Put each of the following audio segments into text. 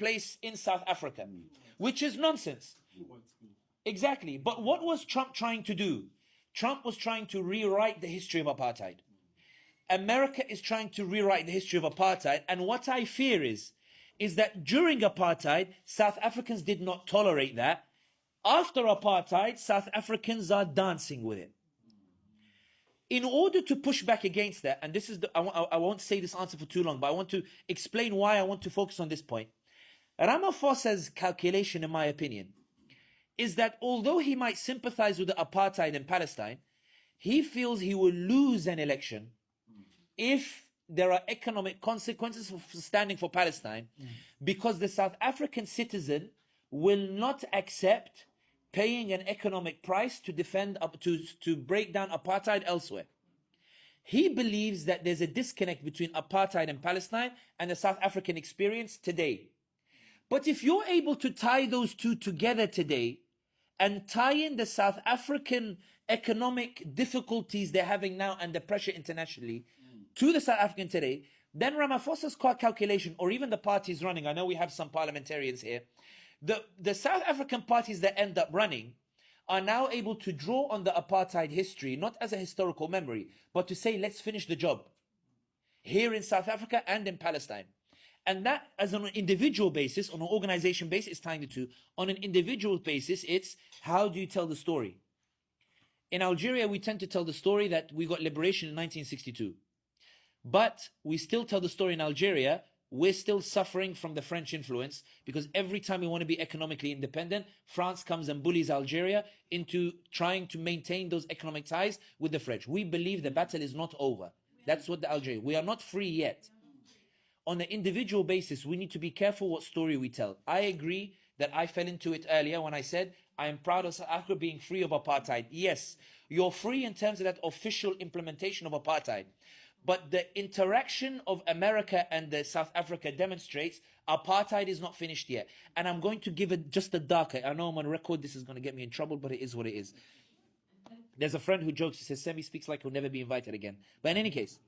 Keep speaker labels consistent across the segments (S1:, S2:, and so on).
S1: place in South Africa, which is nonsense. Exactly. But what was Trump trying to do? Trump was trying to rewrite the history of apartheid. America is trying to rewrite the history of apartheid. And what I fear is that during apartheid, South Africans did not tolerate that. After apartheid, South Africans are dancing with it. In order to push back against that, and this is I won't say this answer for too long, but I want to explain why I want to focus on this point. Ramaphosa's calculation, in my opinion, is that although he might sympathize with the apartheid in Palestine, he feels he will lose an election if there are economic consequences for standing for Palestine, because the South African citizen will not accept paying an economic price to defend to break down apartheid elsewhere. He believes that there's a disconnect between apartheid in Palestine and the South African experience today. But if you're able to tie those two together today and tie in the South African economic difficulties they're having now and the pressure internationally to the South African today, then Ramaphosa's calculation, or even the parties running, I know we have some parliamentarians here, the South African parties that end up running are now able to draw on the apartheid history, not as a historical memory, but to say, let's finish the job here in South Africa and in Palestine. And that, as on an individual basis, on an organization basis, is tying the two. On an individual basis, it's how do you tell the story? In Algeria, we tend to tell the story that we got liberation in 1962. But we still tell the story in Algeria, we're still suffering from the French influence, because every time we want to be economically independent, France comes and bullies Algeria into trying to maintain those economic ties with the French. We believe the battle is not over. That's what the Algeria, we are not free yet. On an individual basis, we need to be careful what story we tell. I agree that I fell into it earlier when I said, I am proud of South Africa being free of apartheid. Yes, you're free in terms of that official implementation of apartheid. But the interaction of America and the South Africa demonstrates apartheid is not finished yet. And I'm going to give it just a darker. I know I'm on record, this is going to get me in trouble, but it is what it is. There's a friend who jokes, he says, Semi speaks like he'll never be invited again. But in any case,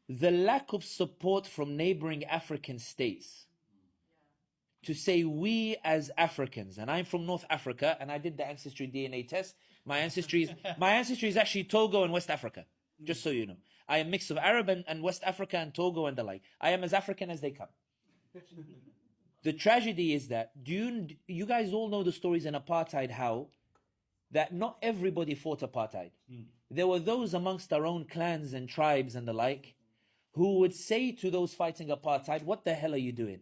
S1: the lack of support from neighboring African states to say we as Africans, and I'm from North Africa, and I did the ancestry DNA test. My ancestry is actually Togo and West Africa, just so you know. I am a mix of Arab and West Africa and Togo and the like. I am as African as they come. The tragedy is that, you guys all know the stories in apartheid, how that not everybody fought apartheid. There were those amongst our own clans and tribes and the like who would say to those fighting apartheid, what the hell are you doing?